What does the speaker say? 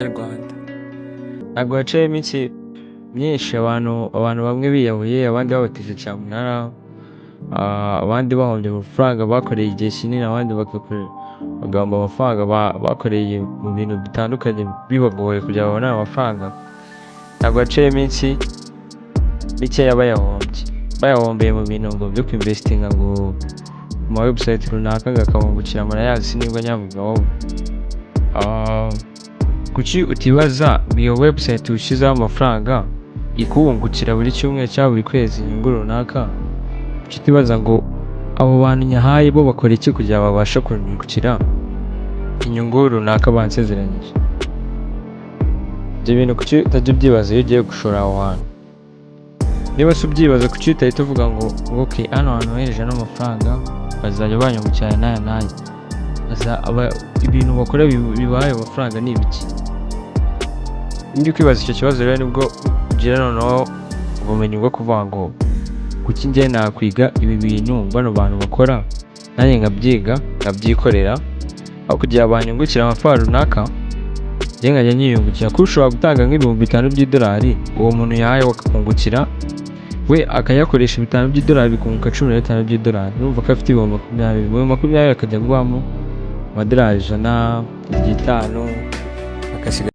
Nyarwanda. Ntabwo haciyemo iminsi myinshi abantu bamwe biyahuye, abandi babatije cyamunara, abandi bahombye amafaranga bakoreye igihe kinini, abandi bagahomba amafaranga bakoreye mu bintu bitandukanye bibagoye kugira ngo babone ayo mafaranga. Ntabwo haciyemo iminsi mikeya bayahombeye mu bintu ngo byo kwinvestinga ngo mu ma website runaka ngo akabungukira, murayazi sinigwa nyavugaho. Kuki utibaza iyo website ushyizeho amafaranga ikubungukira buri cyumweru cyangwa buri kwezi inyungu runaka, kuki utibaza ngo abo bantu nyahaye bo bakora iki kugira ngo babashe kungukira inyungu runaka bansezeranyije? Ibyo bintu kuki utajya ubyibaza iyo ugiye gushora aho hantu? Niba se ubyibaza kuki utahita uvuga ngo okay, hano hantu nohereje n'amafaranga bazajya banyungukira n'aya ibintu bakora bibaye amafaranga ni ibiki? Ndi kwibaza icyo kibazo rero nibwo ugira noneho ubumenyi bwo kuvuga ngo kuki njye nakwiga ibi bintu bano bantu bakora nanjye nkabyiga nkabyikorera, aho kugira banyungukira amafaranga runaka njye nkajya nyiyungukira. Kuko ushobora gutanga nk'ibihumbi 5 by'idolari, uwo muntu yahaye akakungukira, we akayakoresha 5 by'idolari bikunguka 15 by'idolari, urumva ko afite ibihumbi 20. 20 akajya guhamo amadolari 100, 50 akasiga